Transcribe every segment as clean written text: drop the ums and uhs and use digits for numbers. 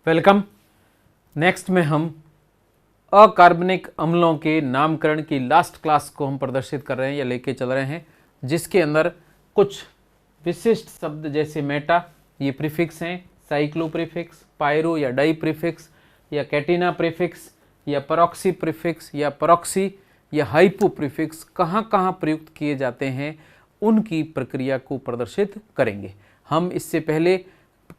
Welcome. Next में हम अकार्बनिक अम्लों के नामकरण की लास्ट क्लास को हम प्रदर्शित कर रहे हैं या लेके चल रहे हैं, जिसके अंदर कुछ विशिष्ट शब्द जैसे मेटा, ये प्रीफिक्स हैं, साइक्लो प्रीफिक्स, पायरो या डाई प्रीफिक्स या कैटिना प्रीफिक्स या परॉक्सी प्रीफिक्स या परॉक्सी या हाइपो प्रीफिक्स कहाँ कहाँ प्रयुक्त किए जाते हैं, उनकी प्रक्रिया को प्रदर्शित करेंगे। हम इससे पहले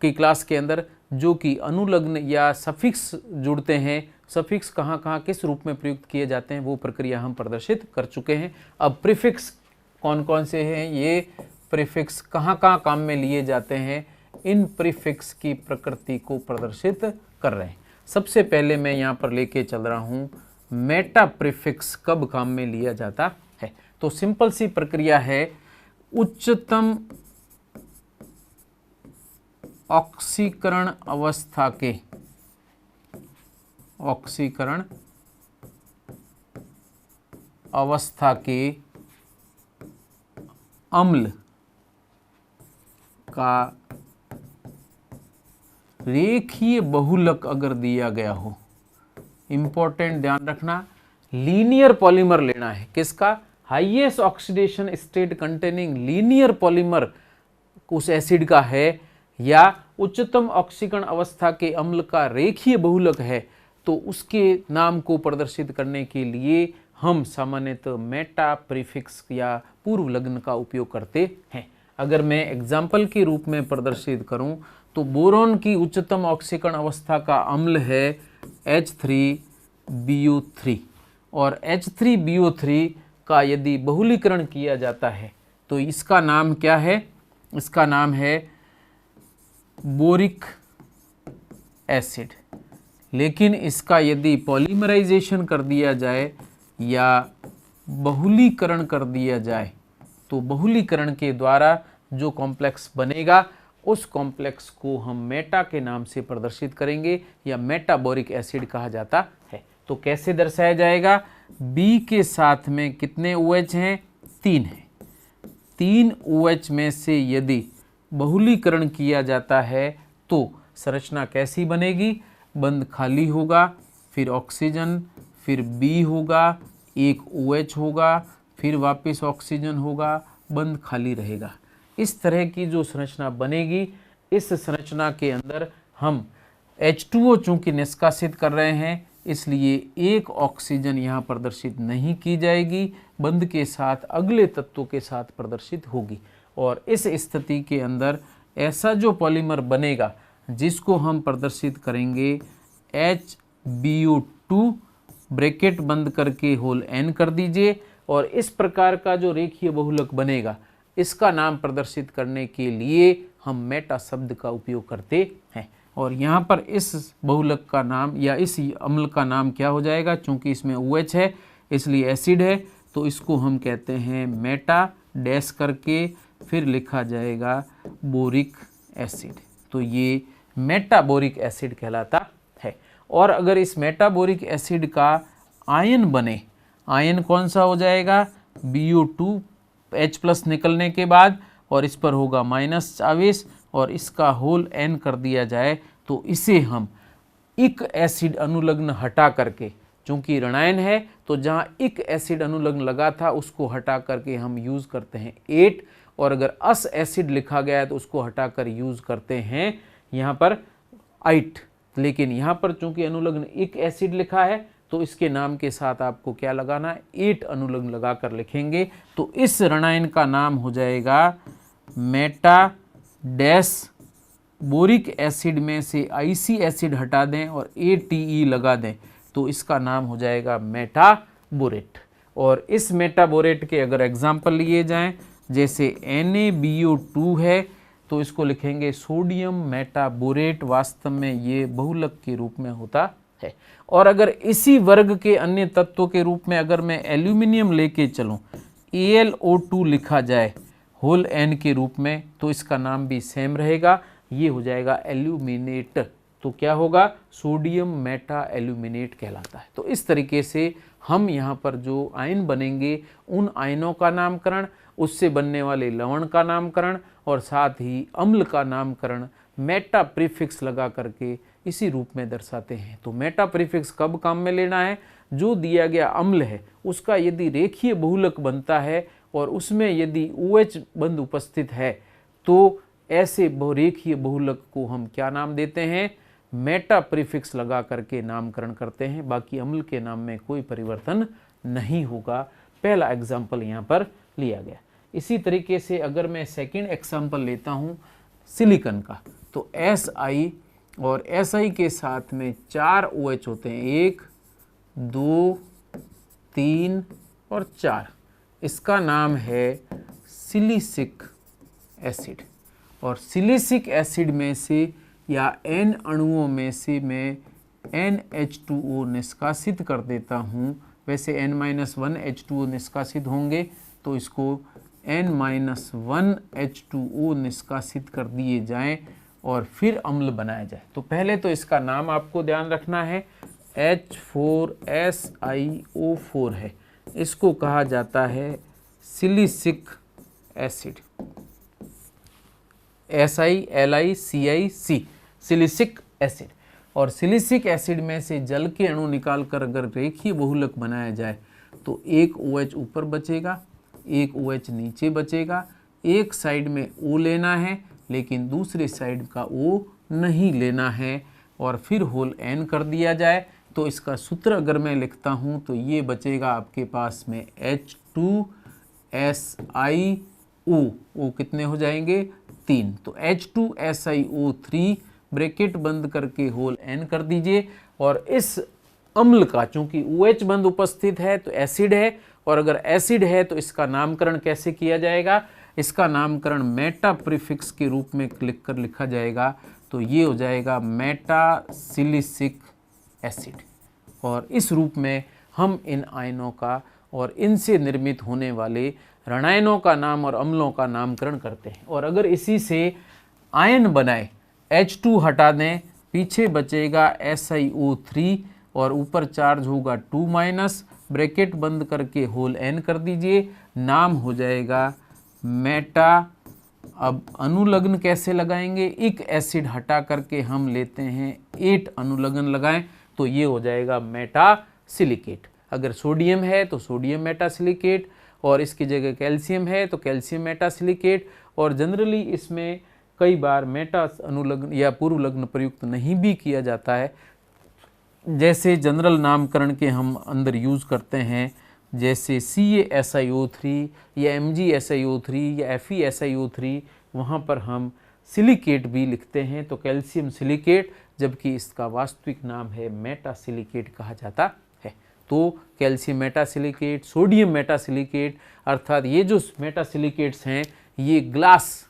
की क्लास के अंदर जो कि अनुलग्न या सफिक्स जुड़ते हैं, सफिक्स कहाँ कहाँ किस रूप में प्रयुक्त किए जाते हैं, वो प्रक्रिया हम प्रदर्शित कर चुके हैं। अब प्रीफिक्स कौन कौन से हैं, ये प्रीफिक्स कहाँ कहाँ काम में लिए जाते हैं, इन प्रीफिक्स की प्रकृति को प्रदर्शित कर रहे हैं। सबसे पहले मैं यहाँ पर लेके चल रहा हूँ मेटा प्रीफिक्स कब काम में लिया जाता है। तो सिंपल सी प्रक्रिया है, उच्चतम ऑक्सीकरण अवस्था के अम्ल का रेखीय बहुलक अगर दिया गया हो, इंपॉर्टेंट ध्यान रखना, लीनियर पॉलीमर लेना है। किसका? Highest oxidation state containing linear polymer उस एसिड का है, या उच्चतम ऑक्सीकरण अवस्था के अम्ल का रेखीय बहुलक है, तो उसके नाम को प्रदर्शित करने के लिए हम सामान्यतः मेटा प्रीफिक्स या पूर्व लग्न का उपयोग करते हैं। अगर मैं एग्जाम्पल के रूप में प्रदर्शित करूं तो बोरोन की उच्चतम ऑक्सीकरण अवस्था का अम्ल है H3BO3, और H3BO3 का यदि बहुलीकरण किया जाता है तो इसका नाम क्या है? इसका नाम है बोरिक एसिड। लेकिन इसका यदि पॉलीमराइजेशन कर दिया जाए या बहुलीकरण कर दिया जाए तो बहुलीकरण के द्वारा जो कॉम्प्लेक्स बनेगा उस कॉम्प्लेक्स को हम मेटा के नाम से प्रदर्शित करेंगे या मेटाबोरिक एसिड कहा जाता है। तो कैसे दर्शाया जाएगा? B के साथ में कितने OH हैं? 3 हैं। 3 OH में से यदि बहुलीकरण किया जाता है तो संरचना कैसी बनेगी? बंद खाली होगा, फिर ऑक्सीजन, फिर B होगा, एक OH होगा, फिर वापस ऑक्सीजन होगा, बंद खाली रहेगा। इस तरह की जो संरचना बनेगी, इस संरचना के अंदर हम H2O चूंकि निष्कासित कर रहे हैं, इसलिए एक ऑक्सीजन यहाँ प्रदर्शित नहीं की जाएगी, बंद के साथ अगले तत्वों के साथ प्रदर्शित होगी। और इस स्थिति के अंदर ऐसा जो पॉलीमर बनेगा जिसको हम प्रदर्शित करेंगे HBO2, ब्रैकेट बंद करके होल N कर दीजिए, और इस प्रकार का जो रेखीय बहुलक बनेगा इसका नाम प्रदर्शित करने के लिए हम मेटा शब्द का उपयोग करते हैं। और यहाँ पर इस बहुलक का नाम या इस अम्ल का नाम क्या हो जाएगा? चूंकि इसमें OH है इसलिए एसिड है, तो इसको हम कहते हैं मेटा डैश करके फिर लिखा जाएगा बोरिक एसिड। तो ये मेटाबोरिक एसिड कहलाता है। और अगर इस मेटाबोरिक एसिड का आयन बने, आयन कौन सा हो जाएगा? BO2 H+ निकलने के बाद, और इस पर होगा माइनस आवेश, और इसका होल N कर दिया जाए, तो इसे हम इक एसिड अनुलग्न हटा करके, चूंकि ऋणायन है तो जहाँ इक एसिड अनुलग्न लगा था उसको हटा करके हम यूज़ करते हैं 8, और अगर अस एसिड लिखा गया है तो उसको हटाकर यूज़ करते हैं यहाँ पर 8। लेकिन यहाँ पर चूंकि अनुलग्न इक एसिड लिखा है तो इसके नाम के साथ आपको क्या लगाना है? 8 अनुलग्न लगाकर लिखेंगे। तो इस ऋणायन का नाम हो जाएगा मेटा डैश, बोरिक एसिड में से IC एसिड हटा दें और ATE लगा दें, तो इसका नाम हो जाएगा मेटाबोरेट। और इस मेटाबोरेट के अगर एग्जाम्पल लिए जाएं, जैसे NaBO2 है तो इसको लिखेंगे सोडियम मेटाबोरेट, वास्तव में ये बहुलक के रूप में होता है। और अगर इसी वर्ग के अन्य तत्वों के रूप में अगर मैं एल्यूमिनियम लेके चलूं, AlO2 लिखा जाए होल N के रूप में, तो इसका नाम भी सेम रहेगा, ये हो जाएगा एल्यूमिनेट। तो क्या होगा? सोडियम मेटा एल्यूमिनेट कहलाता है। तो इस तरीके से हम यहाँ पर जो आयन बनेंगे उन आयनों का नामकरण, उससे बनने वाले लवण का नामकरण और साथ ही अम्ल का नामकरण मेटा प्रीफिक्स लगा करके इसी रूप में दर्शाते हैं। तो मेटा प्रीफिक्स कब काम में लेना है? जो दिया गया अम्ल है उसका यदि रेखीय बहुलक बनता है और उसमें यदि OH बंध उपस्थित है तो ऐसे रेखीय बहुलक को हम क्या नाम देते हैं? मेटा प्रीफिक्स लगा करके नामकरण करते हैं। बाकी अम्ल के नाम में कोई परिवर्तन नहीं होगा। पहला एग्जाम्पल यहाँ पर लिया गया। इसी तरीके से अगर मैं सेकंड एग्जाम्पल लेता हूँ सिलिकॉन का, तो Si और Si के साथ में 4 OH होते हैं, 1 2 3 और 4। इसका नाम है सिलिसिक एसिड। और सिलिसिक एसिड में से या N अणुओं में से मैं NH2O निष्कासित कर देता हूँ। वैसे N-1 H2O निष्कासित होंगे तो इसको N-1 H2O निष्कासित कर दिए जाएं और फिर अम्ल बनाया जाए। तो पहले तो इसका नाम आपको ध्यान रखना है, H4SiO4 है। इसको कहा जाता है silicic acid, SiLiCiC, silicic acid. और सिलिसिक एसिड में से जल के अणु निकालकर अगर रेखीय बहुलक बनाया जाए तो एक OH ऊपर बचेगा, एक OH नीचे बचेगा। एक साइड में O लेना है लेकिन दूसरे साइड का O नहीं लेना है और फिर होल N कर दिया जाए। तो इसका सूत्र अगर मैं लिखता हूँ तो ये बचेगा आपके पास में H2SiO। O कितने हो जाएंगे? 3। तो H2SiO3 ब्रैकेट बंद करके होल N कर दीजिए। और इस अम्ल का चूंकि OH बंद उपस्थित है तो एसिड है, और अगर एसिड है तो इसका नामकरण कैसे किया जाएगा? इसका नामकरण मेटा प्रीफिक्स के रूप में लिखकर लिखा जाएगा। तो ये हो जाएगा मेटासिलिसिक एसिड। और इस रूप में हम इन आयनों का और इनसे निर्मित होने वाले ऋणायनों का नाम और अम्लों का नामकरण करते हैं। और अगर इसी से आयन बनाए, H2 हटा दें, पीछे बचेगा SiO3 और ऊपर चार्ज होगा 2-, ब्रैकेट बंद करके होल N कर दीजिए, नाम हो जाएगा मेटा। अब अनुलग्न कैसे लगाएंगे? एक एसिड हटा करके हम लेते हैं 8 अनुलग्न लगाएं तो ये हो जाएगा मेटा सिलिकेट। अगर सोडियम है तो सोडियम मेटा सिलिकेट, और इसकी जगह कैल्शियम है तो कैल्शियम मेटा सिलिकेट। और जनरली इसमें कई बार मेटा अनुलग्न या पूर्व लग्न प्रयुक्त नहीं भी किया जाता है। जैसे जनरल नामकरण के हम अंदर यूज़ करते हैं, जैसे CaSiO3 या MgSiO3 या FeSiO3, वहाँ पर हम सिलिकेट भी लिखते हैं तो कैल्शियम सिलिकेट, जबकि इसका वास्तविक नाम है मेटा सिलिकेट कहा जाता है। तो calcium Meta silicate, sodium Meta silicate, अर्थात ये जो मेटा सिलिकेट्स हैं ये ग्लास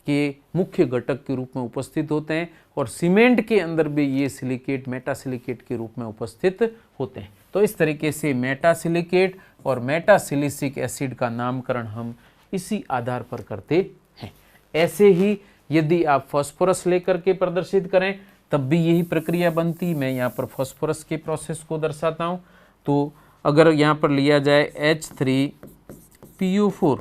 के मुख्य घटक के रूप में उपस्थित होते हैं, और सीमेंट के अंदर भी ये सिलिकेट मेटा सिलिकेट के रूप में उपस्थित होते हैं। तो इस तरीके से मेटा सिलिकेट और मेटा सिलिसिक एसिड का नामकरण हम इसी आधार पर करते हैं। ऐसे ही यदि आप फास्फोरस लेकर के प्रदर्शित करें तब भी यही प्रक्रिया बनती। मैं यहाँ पर फास्फोरस के प्रोसेस को दर्शाता हूँ। तो अगर यहाँ पर लिया जाए H3PO4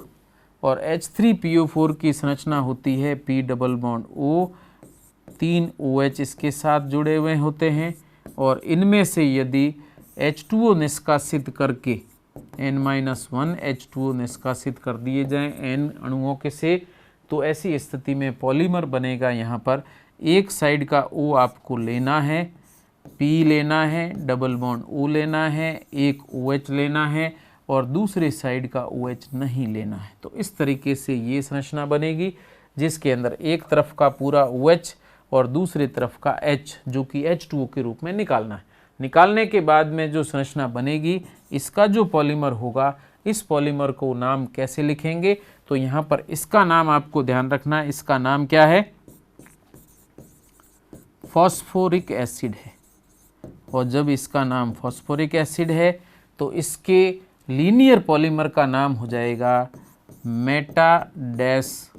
और H3PO4 की संरचना होती है P double bond O, 3 OH इसके साथ जुड़े हुए होते हैं, और इनमें से यदि H2O निष्कासित करके N-1 H2O निष्कासित कर दिए जाएं N अणुओं के से, तो ऐसी स्थिति में पॉलीमर बनेगा। यहाँ पर एक साइड का O आपको लेना है, P लेना है, डबल बॉन्ड O लेना है, एक OH लेना है और दूसरे साइड का OH नहीं लेना है। तो इस तरीके से ये संरचना बनेगी जिसके अंदर एक तरफ का पूरा OH और दूसरी तरफ का H जो कि H2O के रूप में निकालना है। निकालने के बाद में जो संरचना बनेगी, इसका जो पॉलीमर होगा, इस पॉलीमर को नाम कैसे लिखेंगे? तो यहाँ पर इसका नाम आपको ध्यान रखना है। इसका नाम क्या है? फॉस्फोरिक एसिड है। और जब इसका नाम फॉस्फोरिक एसिड है तो इसके लीनियर पॉलीमर का नाम हो जाएगा मेटा डैश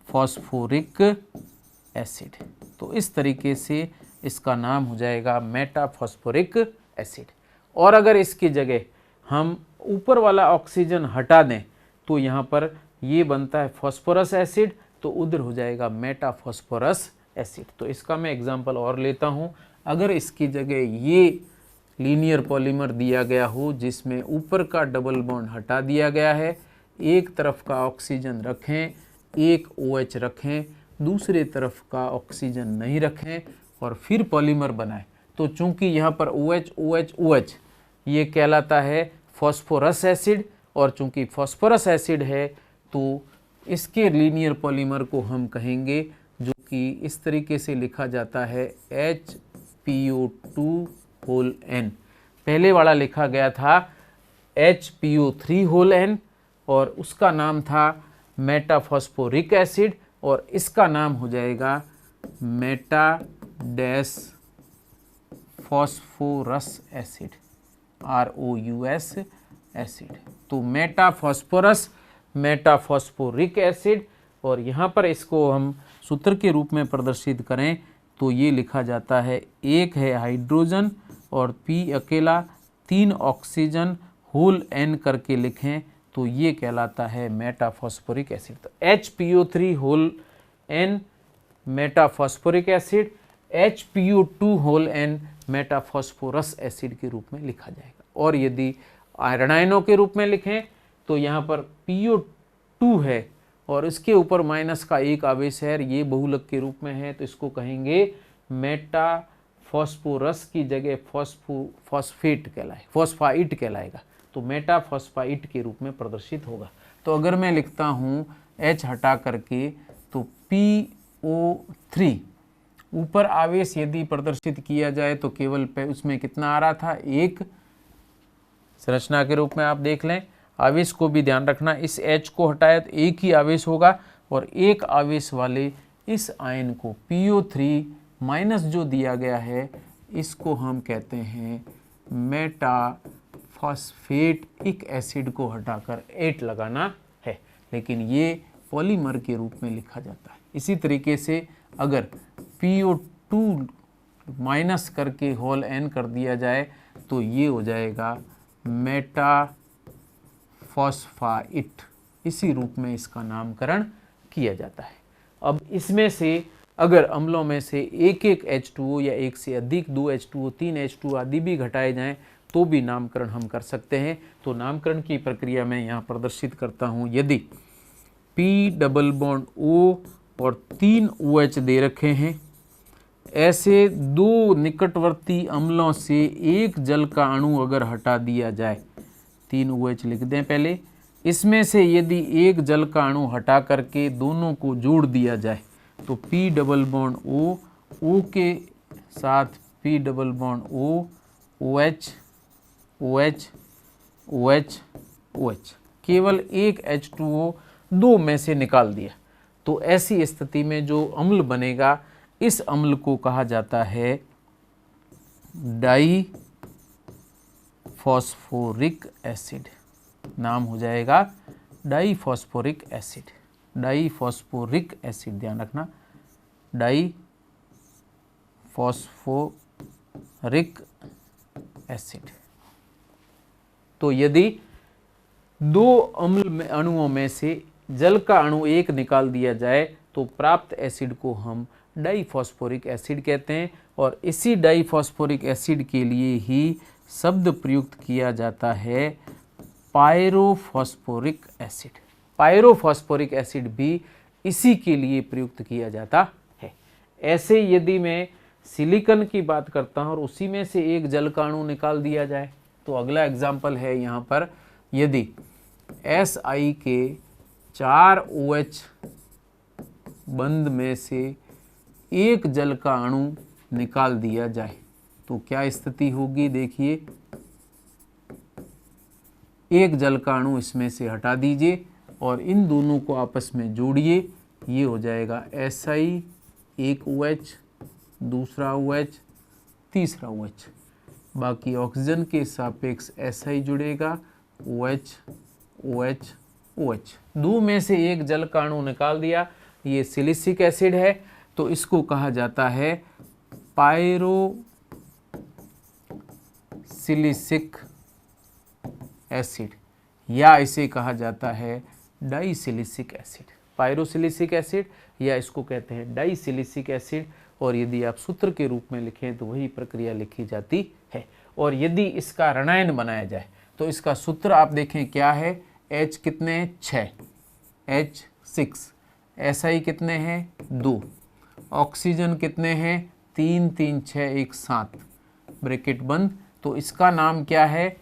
फॉस्फोरिक एसिड। तो इस तरीके से इसका नाम हो जाएगा मेटा फॉस्फोरिक एसिड। और अगर इसकी जगह हम ऊपर वाला ऑक्सीजन हटा दें तो यहाँ पर ये बनता है फॉस्फोरस एसिड, तो उधर हो जाएगा मेटाफॉस्फोरस एसिड। तो इसका मैं एग्जांपल और लेता हूँ। अगर इसकी जगह ये लीनियर पॉलीमर दिया गया हो जिसमें ऊपर का डबल बॉन्ड हटा दिया गया है, एक तरफ का ऑक्सीजन रखें, एक OH रखें, दूसरे तरफ का ऑक्सीजन नहीं रखें और फिर पॉलीमर बनाएं, तो चूंकि यहाँ पर OH OH OH ये कहलाता है फॉस्फोरस एसिड, और चूंकि फॉस्फोरस एसिड है तो इसके लीनियर पॉलीमर को हम कहेंगे, जो कि इस तरीके से लिखा जाता है HPO2N। पहले वाला लिखा गया था HPO3N और उसका नाम था मेटाफॉस्फोरिक एसिड, और इसका नाम हो जाएगा मेटाडेस फॉस्फोरस एसिड, ROUS एसिड। तो मेटाफॉस्फोरस, मेटाफॉस्फोरिक एसिड, और यहाँ पर इसको हम सूत्र के रूप में प्रदर्शित करें तो ये लिखा जाता है, एक है हाइड्रोजन और P अकेला, 3 ऑक्सीजन, होल N करके लिखें तो ये कहलाता है मेटाफॉस्फोरिक एसिड। तो HPO3 whole N metaphosphoric acid, HPO2 whole N metaphosphorous acid के रूप में लिखा जाएगा। और यदि आयरन आयनों के रूप में लिखें तो यहाँ पर PO2 है और इसके ऊपर माइनस का एक आवेश है, ये बहुलक के रूप में है, तो इसको कहेंगे मेटाफॉस्फोरस की जगह फॉस्फेट कहलाए, फॉस्फाइट कहलाएगा, तो मेटाफॉस्फाइट के रूप में प्रदर्शित होगा। तो अगर मैं लिखता हूँ H हटा करके तो PO3, ऊपर आवेश यदि प्रदर्शित किया जाए तो केवल उसमें कितना आ रहा था, एक संरचना के रूप में आप देख लें। आवेश को भी ध्यान रखना, इस H को हटाए तो एक ही आवेश होगा, और एक आवेश वाले इस आयन को PO3 माइनस जो दिया गया है इसको हम कहते हैं मेटाफॉस्फेटिक एसिड को हटाकर 8 लगाना है, लेकिन ये पॉलीमर के रूप में लिखा जाता है। इसी तरीके से अगर PO2 माइनस करके होल N कर दिया जाए तो ये हो जाएगा मेटाफॉस्फाइट, इसी रूप में इसका नामकरण किया जाता है। अब इसमें से अगर अम्लों में से एक एक H2O या एक से अधिक 2 H2O 3 H2O आदि भी घटाए जाएं तो भी नामकरण हम कर सकते हैं। तो नामकरण की प्रक्रिया में यहाँ प्रदर्शित करता हूँ। यदि P डबल बॉन्ड O और 3 OH दे रखे हैं, ऐसे 2 निकटवर्ती अम्लों से एक जल का अणु अगर हटा दिया जाए, 3 OH लिख दें पहले, इसमें से यदि एक जल का अणु हटा करके दोनों को जोड़ दिया जाए तो P double bond O, O के साथ P double bond O, OH OH OH OH, केवल एक H2O 2 में से निकाल दिया, तो ऐसी स्थिति में जो अम्ल बनेगा इस अम्ल को कहा जाता है डाई फॉस्फोरिक एसिड। नाम हो जाएगा diphosphoric acid, diphosphoric acid, ध्यान रखना, डाई फॉस्फोरिक एसिड। तो यदि 2 अम्ल अणुओं में से जल का अणु एक निकाल दिया जाए तो प्राप्त एसिड को हम डाईफॉस्फोरिक एसिड कहते हैं, और इसी डाईफॉस्फोरिक एसिड के लिए ही शब्द प्रयुक्त किया जाता है पायरोफॉस्फोरिक एसिड। पायरोफॉस्फोरिक एसिड भी इसी के लिए प्रयुक्त किया जाता है। ऐसे यदि मैं सिलिकॉन की बात करता हूं और उसी में से एक जल का अणु निकाल दिया जाए, तो अगला एग्जाम्पल है यहाँ पर, यदि Si के 4 OH बंद में से एक जल का अणु निकाल दिया जाए तो क्या स्थिति होगी। देखिए, एक जल का अणु इसमें से हटा दीजिए और इन दोनों को आपस में जोड़िए, ये हो जाएगा Si, एक OH, दूसरा OH, तीसरा OH, बाकी ऑक्सीजन के सापेक्ष Si जुड़ेगा, OH OH OH, 2 में से एक जल का अणु निकाल दिया, ये सिलिसिक एसिड है, तो इसको कहा जाता है पायरोसिलिसिक एसिड, या इसे कहा जाता है डाइसिलिसिक एसिड। पायरोसिलिसिक एसिड, या इसको कहते हैं डाइसिलिसिक एसिड। और यदि आप सूत्र के रूप में लिखें तो वही प्रक्रिया लिखी जाती है। और यदि इसका ऋणायन बनाया जाए तो इसका सूत्र आप देखें क्या है, H कितने हैं 6, H6, SI कितने हैं 2, ऑक्सीजन कितने हैं 3 3 6 1 7, ब्रैकेट बंद। तो इसका नाम क्या है,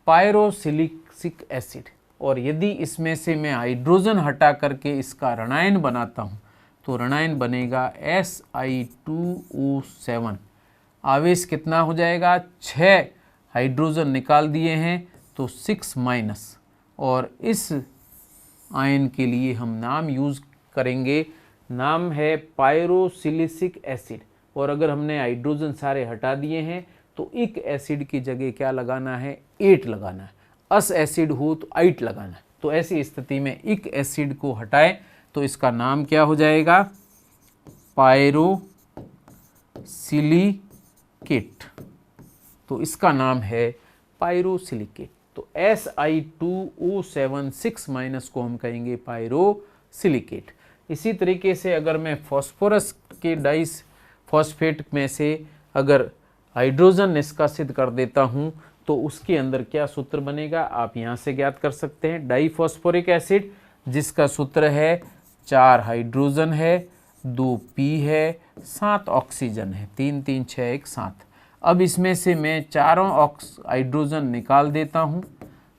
पायरोसिलिसिक एसिड। और यदि इसमें से मैं हाइड्रोजन हटा करके इसका ऋणायन बनाता हूँ तो ऋणायन बनेगा Si2O7। आवेश कितना हो जाएगा, 6 हाइड्रोजन निकाल दिए हैं तो 6 माइनस, और इस आयन के लिए हम नाम यूज़ करेंगे, नाम है पायरोसिलिसिक एसिड। और अगर हमने हाइड्रोजन सारे हटा दिए हैं तो इक एसिड की जगह क्या लगाना है, 8 लगाना है। अस एसिड हो तो 8 लगाना है। तो ऐसी स्थिति में इक एसिड को हटाएं तो इसका नाम क्या हो जाएगा, पायरोसिलिकेट। तो इसका नाम है पायरोसिलिकेट। तो Si2O7 6 माइनस को हम कहेंगे पायरोसिलिकेट। इसी तरीके से अगर मैं फॉस्फोरस के डाइस फॉस्फेट में से अगर हाइड्रोजन निष्कासित कर देता हूं तो उसके अंदर क्या सूत्र बनेगा, आप यहां से ज्ञात कर सकते हैं। डाइफॉस्फोरिक एसिड जिसका सूत्र है 4 हाइड्रोजन है, 2 P है, 7 ऑक्सीजन है, 3 3 6 1 7। अब इसमें से मैं चारों हाइड्रोजन निकाल देता हूं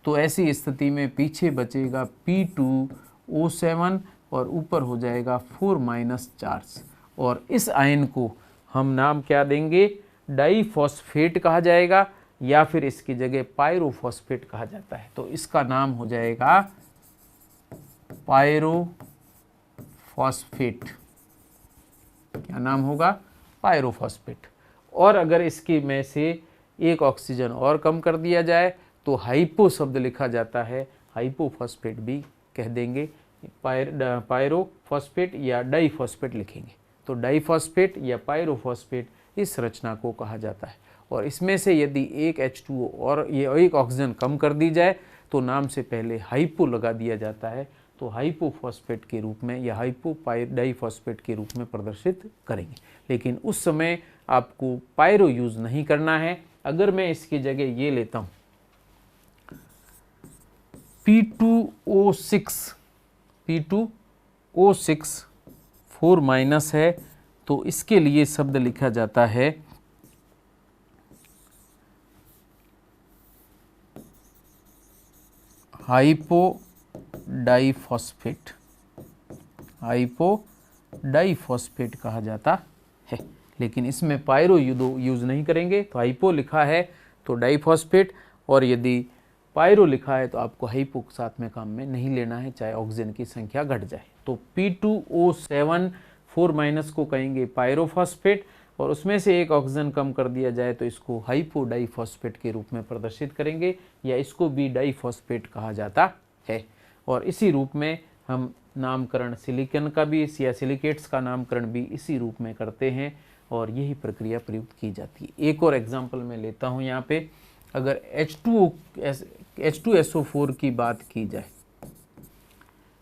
तो ऐसी स्थिति में पीछे बचेगा P2O7 और ऊपर हो जाएगा 4 माइनस चार्ज। और इस आयन को हम नाम क्या देंगे, डाइफॉस्फेट कहा जाएगा, या फिर इसकी जगह पायरोफॉस्फेट कहा जाता है। तो इसका नाम हो जाएगा पायरोफॉस्फेट। क्या नाम होगा, पायरोफॉस्फेट। और अगर इसकी में से एक ऑक्सीजन और कम कर दिया जाए तो हाइपो शब्द लिखा जाता है, हाइपोफॉस्फेट भी कह देंगे, पायरोफॉस्फेट या डाइफॉस्फेट लिखेंगे। तो डाइफॉस्फेट या पायरोफॉस्फेट इस रचना को कहा जाता है। और इसमें से यदि एक H2O और ये एक ऑक्सीजन कम कर दी जाए तो नाम से पहले हाइपो लगा दिया जाता है, तो हाइपोफॉस्फेट के रूप में या डाइफॉस्फेट के रूप में प्रदर्शित करेंगे। लेकिन उस समय आपको पायरो यूज़ नहीं करना है। अगर मैं इसकी जगह ये लेता हूँ P2O6 4 माइनस है, तो इसके लिए शब्द लिखा जाता है हाइपोडाइफॉस्फेट। हाइपोडाइफॉस्फेट कहा जाता है, लेकिन इसमें पायरो यूज़ नहीं करेंगे। तो हाइपो लिखा है तो डाइफॉस्फेट, और यदि पायरो लिखा है तो आपको हाइपो साथ में काम में नहीं लेना है, चाहे ऑक्सीजन की संख्या घट जाए। तो P2O7 4 माइनस को कहेंगे पायरोफॉस्फेट, और उसमें से एक ऑक्सीजन कम कर दिया जाए तो इसको हाइपोडाइफॉस्फेट के रूप में प्रदर्शित करेंगे, या इसको भी डाइफॉस्फेट कहा जाता है। और इसी रूप में हम नामकरण सिलिकॉन का भी या सिलिकेट्स का नामकरण भी इसी रूप में करते हैं, और यही प्रक्रिया प्रयुक्त की जाती है। एक और एग्जाम्पल मैं लेता हूँ यहाँ पे। अगर H2SO4 की बात की जाए,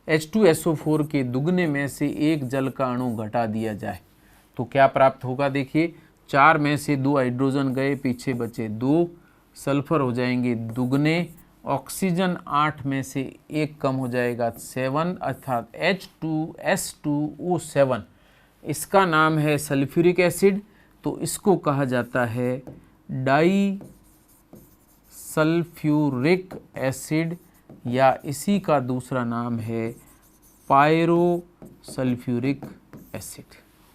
H2SO4 के दुगने में से एक जल का अणु घटा दिया जाए तो क्या प्राप्त होगा। देखिए 4 में से 2 हाइड्रोजन गए, पीछे बचे 2, सल्फर हो जाएंगे दुगने, ऑक्सीजन 8 में से 1 कम हो जाएगा 7, अर्थात H2S2O7। इसका नाम है सल्फ्यूरिक एसिड, तो इसको कहा जाता है डाई सल्फ्यूरिक एसिड, या इसी का दूसरा नाम है pyrosulphuric acid.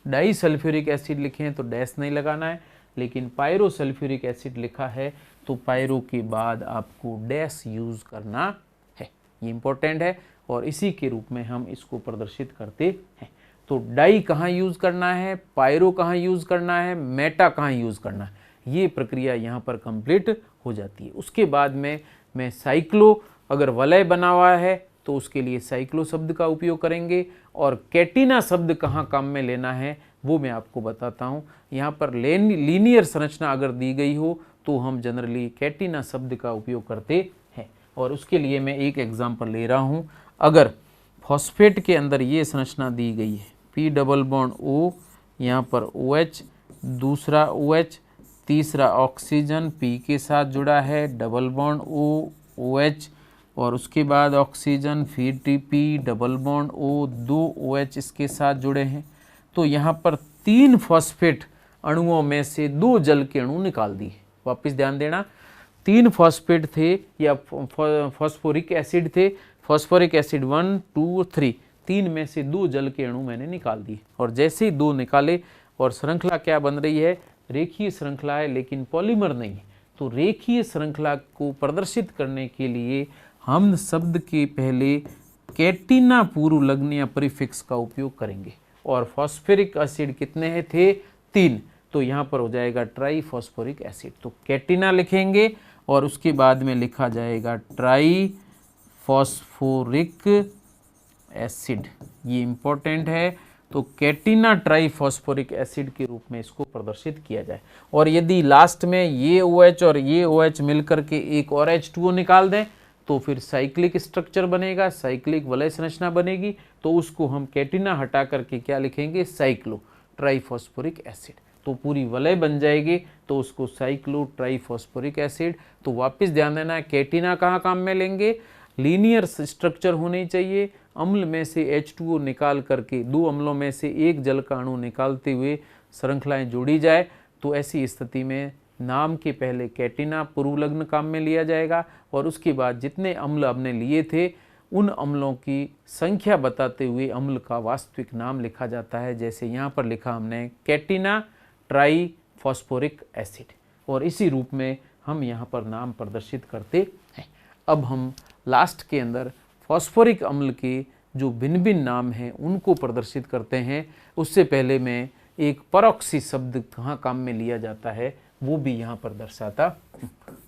Disulphuric acid लिखें तो डैश नहीं लगाना है, लेकिन पायरोसल्फ्यूरिक एसिड लिखा है तो पायरो के बाद आपको डैश यूज़ करना है। ये इंपॉर्टेंट है, और इसी के रूप में हम इसको प्रदर्शित करते हैं। तो डाई कहाँ यूज़ करना है, पायरो कहाँ यूज़ करना है, मेटा कहाँ यूज़ करना है, ये प्रक्रिया यहाँ पर कंप्लीट हो जाती है। उसके बाद में मैं साइक्लो, अगर वलय बना हुआ है तो उसके लिए साइक्लो शब्द का उपयोग करेंगे, और कैटिना शब्द कहाँ काम में लेना है वो मैं आपको बताता हूँ। यहाँ पर लीनियर संरचना अगर दी गई हो तो हम जनरली कैटिना शब्द का उपयोग करते हैं, और उसके लिए मैं एक एग्जाम्पल ले रहा हूँ। अगर फॉस्फेट के अंदर ये संरचना दी गई है, P डबल बॉन्ड O, यहाँ पर OH, दूसरा OH, तीसरा ऑक्सीजन P के साथ जुड़ा है, डबल बॉन्ड O, OH, और उसके बाद ऑक्सीजन, फिर TP, double bond O, 2 OH इसके साथ जुड़े हैं। तो यहाँ पर 3 फॉस्फेट अणुओं में से 2 जल के अणु निकाल दिए। वापस ध्यान देना, 3 फॉस्फेट थे या फॉस्फोरिक एसिड थे, फॉस्फोरिक एसिड 1, 2, 3, 3 में से 2 जल के अणु मैंने निकाल दिए। और जैसे ही 2 निकाले और श्रृंखला क्या बन रही है, रेखीय श्रृंखला है लेकिन पॉलीमर नहीं है। तो रेखीय श्रृंखला को प्रदर्शित करने के लिए हम शब्द के पहले कैटिना पूर्व लग्न या प्रीफिक्स का उपयोग करेंगे। और फॉस्फोरिक एसिड कितने हैं थे, 3, तो यहाँ पर हो जाएगा ट्राई फॉस्फोरिक एसिड। तो कैटिना लिखेंगे और उसके बाद में लिखा जाएगा ट्राई फॉस्फोरिक एसिड, ये इंपॉर्टेंट है। तो कैटिना ट्राई फॉस्फोरिक एसिड के रूप में इसको प्रदर्शित किया जाए। और यदि लास्ट में ये OH और ये OH मिलकर के एक और H2O निकाल दें तो फिर साइक्लिक स्ट्रक्चर बनेगा, साइक्लिक वलय संरचना बनेगी। तो उसको हम कैटिना हटा करके क्या लिखेंगे, साइक्लो ट्राईफॉस्फोरिक एसिड। तो पूरी वलय बन जाएगी, तो उसको साइक्लो ट्राईफॉस्फोरिक एसिड। तो वापस ध्यान देना है, कैटिना कहाँ काम में लेंगे, लीनियर स्ट्रक्चर होनी चाहिए। अम्ल में से H2O निकाल करके 2 अम्लों में से एक जल का अणु निकालते हुए श्रृंखलाएं जोड़ी जाए, तो ऐसी स्थिति में नाम के पहले कैटिना पूर्व लग्न काम में लिया जाएगा और उसके बाद जितने अम्ल हमने लिए थे उन अम्लों की संख्या बताते हुए अम्ल का वास्तविक नाम लिखा जाता है। जैसे यहाँ पर लिखा हमने कैटिना ट्राई फॉस्फोरिक एसिड, और इसी रूप में हम यहाँ पर नाम प्रदर्शित करते हैं। अब हम लास्ट के अंदर फॉस्फोरिक अम्ल के जो भिन्न भिन्न नाम हैं उनको प्रदर्शित करते हैं। उससे पहले मैं एक परऑक्सी शब्द कहाँ काम में लिया जाता है वो भी यहाँ पर दर्शाता।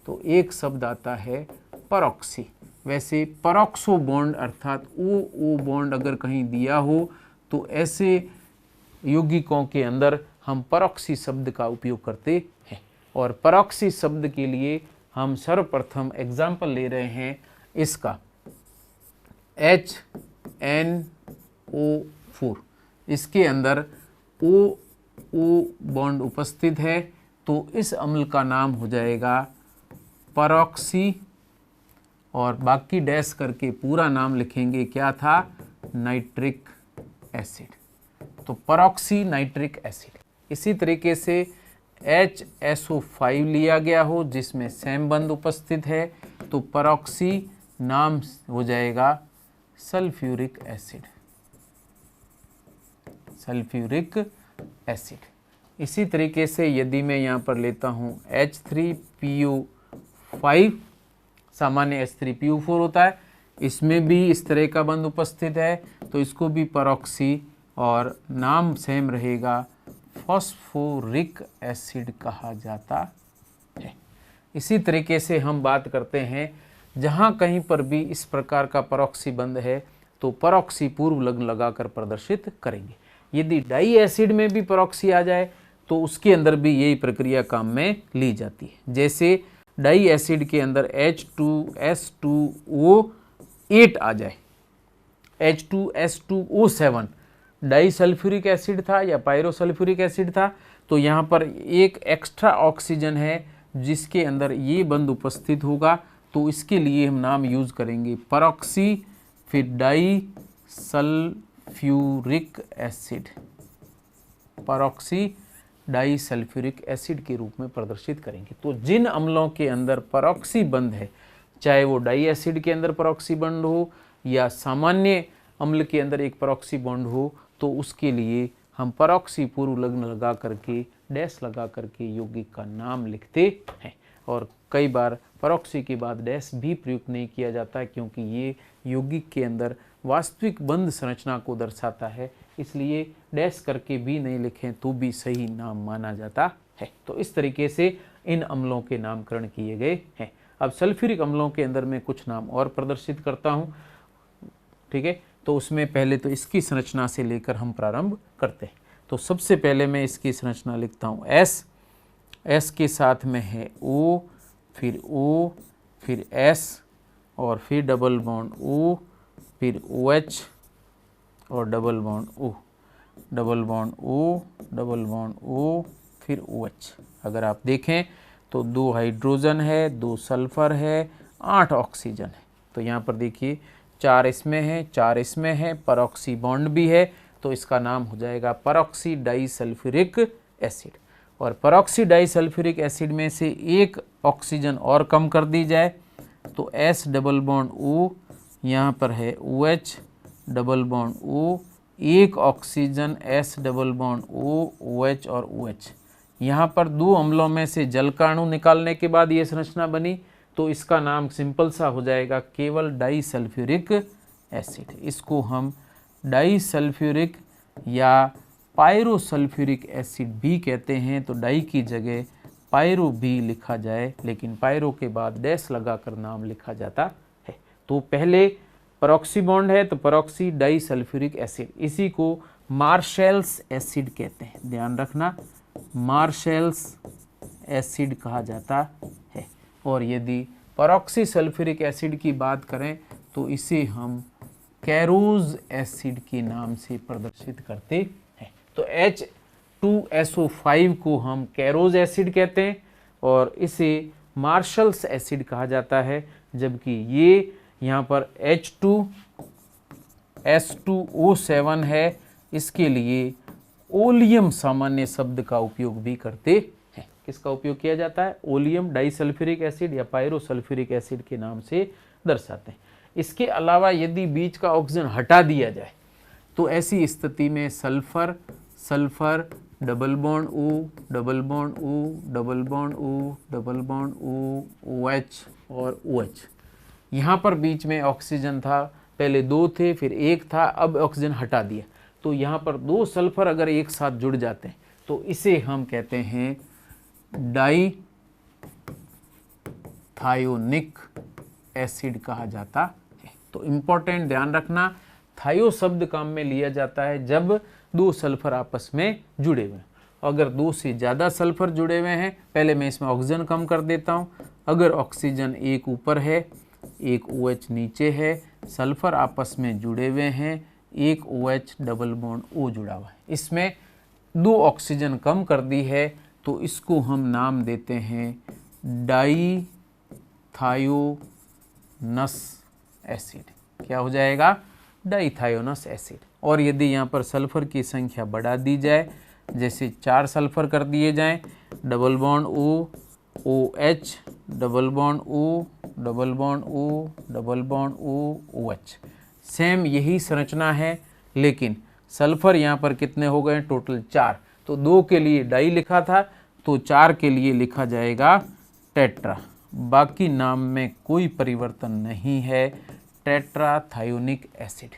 तो एक शब्द आता है परऑक्सी। वैसे परऑक्सो बॉन्ड अर्थात O बॉन्ड अगर कहीं दिया हो तो ऐसे यौगिकों के अंदर हम परऑक्सी शब्द का उपयोग करते हैं। और परऑक्सी शब्द के लिए हम सर्वप्रथम एग्जाम्पल ले रहे हैं इसका HNO4। इसके अंदर O बॉन्ड उपस्थित है, तो इस अम्ल का नाम हो जाएगा परऑक्सी, और बाकी डैश करके पूरा नाम लिखेंगे, क्या था, नाइट्रिक एसिड। तो परऑक्सी नाइट्रिक एसिड। इसी तरीके से HSO5 लिया गया हो जिसमें सैम बंध उपस्थित है, तो परऑक्सी नाम हो जाएगा सल्फ्यूरिक एसिड, सल्फ्यूरिक एसिड। इसी तरीके से यदि मैं यहाँ पर लेता हूँ H3PO5, सामान्य H3PO4 होता है, इसमें भी इस तरह का बंध उपस्थित है, तो इसको भी परऑक्सी और नाम सेम रहेगा, फॉस्फोरिक एसिड कहा जाता है। इसी तरीके से हम बात करते हैं जहाँ कहीं पर भी इस प्रकार का परऑक्सी बंध है तो परऑक्सी पूर्व लग्न लगाकर प्रदर्शित करेंगे। यदि डाई एसिड में भी परऑक्सी आ जाए तो उसके अंदर भी यही प्रक्रिया काम में ली जाती है। जैसे डाई एसिड के अंदर H2S2O8 आ जाए, H2S2O7 डाई सल्फ्यूरिक एसिड था या पायरोसल्फ्यूरिक एसिड था, तो यहाँ पर एक एक्स्ट्रा ऑक्सीजन है जिसके अंदर ये बंध उपस्थित होगा, तो इसके लिए हम नाम यूज करेंगे परऑक्सी, फिर disulphuric acid, peroxy disulphuric acid के रूप में प्रदर्शित करेंगे। तो जिन अम्लों के अंदर परऑक्सी बंध है, चाहे वो डाई एसिड के अंदर परऑक्सी बंध हो या सामान्य अम्ल के अंदर एक परऑक्सी बॉन्ड हो, तो उसके लिए हम परऑक्सी पूर्व लग्न लगा करके डैश लगा करके यौगिक का नाम लिखते हैं। और कई बार परऑक्सी के बाद डैश भी प्रयुक्त नहीं किया जाता है क्योंकि ये यौगिक के अंदर वास्तविक बंध संरचना को दर्शाता है, इसलिए डैश करके भी नहीं लिखें तो भी सही नाम माना जाता है। तो इस तरीके से इन अम्लों के नामकरण किए गए हैं। अब सल्फ्यूरिक अम्लों के अंदर मैं कुछ नाम और प्रदर्शित करता हूँ, ठीक है। तो उसमें पहले तो इसकी संरचना से लेकर हम प्रारंभ करते हैं। तो सबसे पहले मैं इसकी संरचना लिखता हूँ S के साथ में है O, फिर S और फिर डबल बॉन्ड O, फिर OH और double bond O, double bond O, double bond O, फिर OH। अगर आप देखें तो 2 हाइड्रोजन है, 2 सल्फर है, 8 ऑक्सीजन है। तो यहाँ पर देखिए 4 इसमें है, 4 इसमें है, परऑक्सी बॉन्ड भी है, तो इसका नाम हो जाएगा परऑक्सी डाइसल्फ्यूरिक एसिड। और परऑक्सी डाइसल्फ्यूरिक एसिड में से एक ऑक्सीजन और कम कर दी जाए तो S डबल बॉन्ड O, यहाँ पर है OH डबल बॉन्ड O, एक oxygen S double bond O, OH और OH। यहाँ पर 2 अम्लों में से जल का अणु निकालने के बाद ये संरचना बनी, तो इसका नाम सिंपल सा हो जाएगा केवल डाइसल्फ्यूरिक एसिड। इसको हम डाइसल्फ्यूरिक या पायरोसल्फ्यूरिक एसिड भी कहते हैं। तो डाई की जगह पायरो भी लिखा जाए, लेकिन पायरो के बाद डैश लगाकर नाम लिखा जाता है। तो पहले परऑक्सी बॉन्ड है तो परऑक्सी डाइसल्फ्यूरिक एसिड, इसी को मार्शेल्स एसिड कहते हैं। ध्यान रखना, मार्शेल्स एसिड कहा जाता है। और यदि परऑक्सी सल्फ्यूरिक एसिड की बात करें तो इसे हम कैरोज एसिड के नाम से प्रदर्शित करते हैं। तो H2SO5 को हम कैरोज एसिड कहते हैं और इसे मार्शल्स एसिड कहा जाता है, जबकि ये यहाँ पर H2S2O7 है, इसके लिए ओलियम सामान्य शब्द का उपयोग भी करते हैं। किसका उपयोग किया जाता है? ओलियम डाइसल्फ्यूरिक एसिड या पायरोसल्फ्यूरिक एसिड के नाम से दर्शाते हैं। इसके अलावा यदि बीच का ऑक्सीजन हटा दिया जाए तो ऐसी स्थिति में sulphur sulphur double bond O, double bond O, double bond O, double bond O, OH और OH। यहाँ पर बीच में ऑक्सीजन था, पहले 2 थे फिर 1 था, अब ऑक्सीजन हटा दिया तो यहाँ पर 2 सल्फर अगर एक साथ जुड़ जाते हैं तो इसे हम कहते हैं डाईथायोनिक एसिड कहा जाता है। तो इम्पोर्टेंट ध्यान रखना, थायो शब्द काम में लिया जाता है जब 2 सल्फर आपस में जुड़े हुए हैं। अगर 2 से ज़्यादा सल्फर जुड़े हुए हैं, पहले मैं इसमें ऑक्सीजन कम कर देता हूँ। अगर ऑक्सीजन एक ऊपर है, एक OH नीचे है, सल्फर आपस में जुड़े हुए हैं, एक OH डबल बॉन्ड O जुड़ा हुआ है, इसमें 2 ऑक्सीजन कम कर दी है तो इसको हम नाम देते हैं डाईथायोनस एसिड। क्या हो जाएगा? डाईथायोनस एसिड। और यदि यहाँ पर सल्फर की संख्या बढ़ा दी जाए, जैसे 4 सल्फर कर दिए जाएं, double bond O, OH double bond O, double bond O, double bond O, OH। Same यही संरचना है, लेकिन सल्फर यहाँ पर कितने हो गए? टोटल 4। तो 2 के लिए डाई लिखा था तो 4 के लिए लिखा जाएगा टेट्रा। बाकी नाम में कोई परिवर्तन नहीं है, टेट्राथायोनिक एसिड।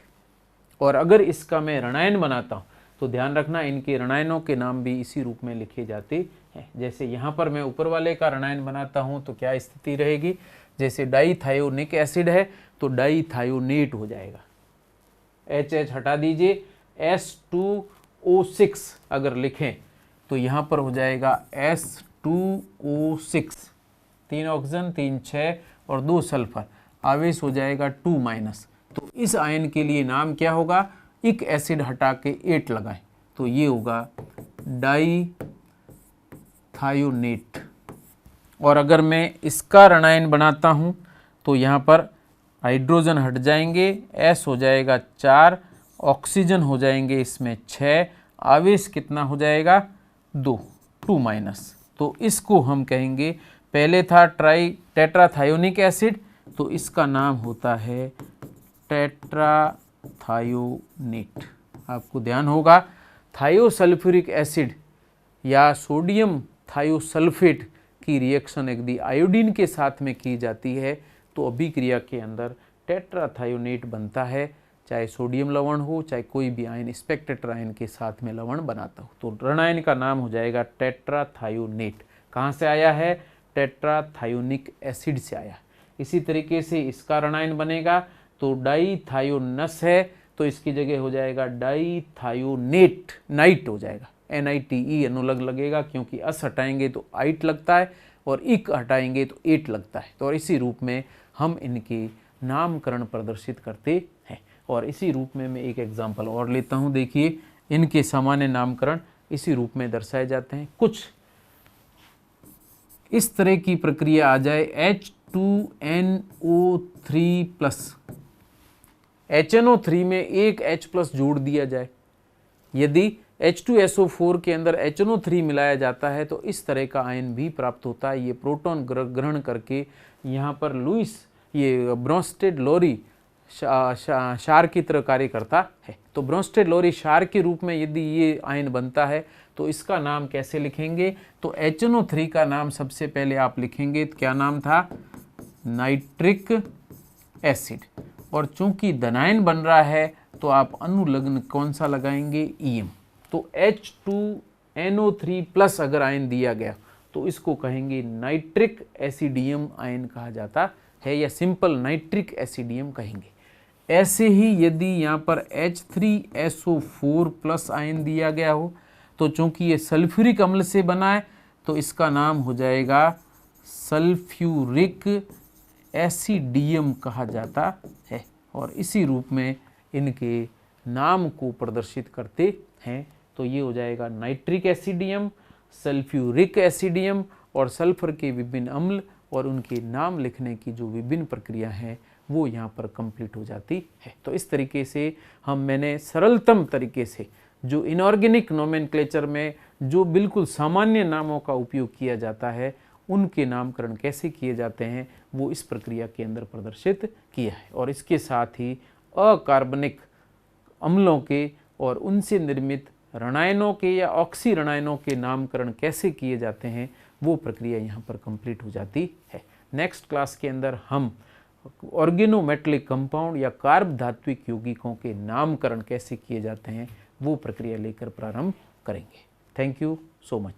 और अगर इसका मैं ऋणायन बनाता हूँ तो ध्यान रखना, इनके ऋणायनों के नाम भी इसी रूप में लिखे जाते हैं। जैसे यहाँ पर मैं ऊपर वाले का ऋणायन बनाता हूँ तो क्या स्थिति रहेगी? जैसे डाईथायोनिक एसिड है तो डाईथायोनेट हो जाएगा, HH हटा दीजिए, S2O6 अगर लिखें तो यहाँ पर हो जाएगा S2O6, 3 ऑक्सीजन 3 6 और 2 सल्फर, आवेश हो जाएगा 2-। तो इस आयन के लिए नाम क्या होगा? एक एसिड हटा के 8 लगाएं तो ये होगा डाईथायोनेट। और अगर मैं इसका ऋणायन बनाता हूँ तो यहाँ पर हाइड्रोजन हट जाएंगे, S हो जाएगा 4, ऑक्सीजन हो जाएंगे इसमें 6, आवेश कितना हो जाएगा? 2-। तो इसको हम कहेंगे, पहले था टेट्राथायोनिक एसिड तो इसका नाम होता है टेट्राथायोनेट। आपको ध्यान होगा, थायोसल्फ्यूरिक एसिड या सोडियम थायोसल्फेट की रिएक्शन यदि आयोडीन के साथ में की जाती है तो अभिक्रिया के अंदर टेट्राथायोनेट बनता है, चाहे सोडियम लवण हो चाहे कोई भी आयन स्पेक्टेटर आयन के साथ में लवण बनाता हो। तो ऋणायन का नाम हो जाएगा टेट्राथायोनेट। कहाँ से आया है? टेट्राथायोनिक एसिड से आया। इसी तरीके से इसका ऋणायन बनेगा तो डाईथायोनस है तो इसकी जगह हो जाएगा डाईथायोनेट, नाइट हो जाएगा, NITE अनुलग लगेगा क्योंकि अस हटाएंगे तो आइट लगता है और इक हटाएंगे तो एट लगता है। तो और इसी रूप में हम इनके नामकरण प्रदर्शित करते हैं। और इसी रूप में मैं एक एग्जाम्पल और लेता हूँ। देखिए, इनके सामान्य नामकरण इसी रूप में दर्शाए जाते हैं। कुछ इस तरह की प्रक्रिया आ जाए, H2NO3+, HNO3 में एक H+ जोड़ दिया जाए। यदि H2SO4 के अंदर HNO3 मिलाया जाता है तो इस तरह का आयन भी प्राप्त होता है। ये प्रोटॉन ग्रहण करके यहाँ पर लुईस, ये ब्रोंस्टेड लोरी क्षार की तरह कार्य करता है। तो ब्रोंस्टेड लोरी क्षार के रूप में यदि ये आयन बनता है तो इसका नाम कैसे लिखेंगे? तो HNO3 का नाम सबसे पहले आप लिखेंगे, तो क्या नाम था? Nitric acid. और चूंकि धनायन बन रहा है तो आप अनुलग्न कौन सा लगाएंगे? EM। तो H2NO3+ अगर आयन दिया गया तो इसको कहेंगे नाइट्रिक एसिडियम आयन कहा जाता है, या सिंपल नाइट्रिक एसिडियम कहेंगे। ऐसे ही यदि यहाँ पर H3SO4+ आयन दिया गया हो तो चूंकि ये सल्फ्यूरिक अम्ल से बना है तो इसका नाम हो जाएगा सल्फ्यूरिक एसिडियम कहा जाता है। और इसी रूप में इनके नाम को प्रदर्शित करते हैं। तो ये हो जाएगा नाइट्रिक एसिडियम, सल्फ्यूरिक एसिडियम और सल्फर के विभिन्न अम्ल और उनके नाम लिखने की जो विभिन्न प्रक्रिया हैं वो यहाँ पर कंप्लीट हो जाती है। तो इस तरीके से मैंने सरलतम तरीके से जो इनऑर्गेनिक नोमेनक्लेचर में जो बिल्कुल सामान्य नामों का उपयोग किया जाता है उनके नामकरण कैसे किए जाते हैं वो इस प्रक्रिया के अंदर प्रदर्शित किया है। और इसके साथ ही अकार्बनिक अम्लों के और उनसे निर्मित रणयनों के या ऑक्सी रणयनों के नामकरण कैसे किए जाते हैं वो प्रक्रिया यहाँ पर कंप्लीट हो जाती है। नेक्स्ट क्लास के अंदर हम ऑर्गेनोमेटलिक कंपाउंड या कार्ब धात्विक यौगिकों के नामकरण कैसे किए जाते हैं वो प्रक्रिया लेकर प्रारंभ करेंगे। Thank you so much.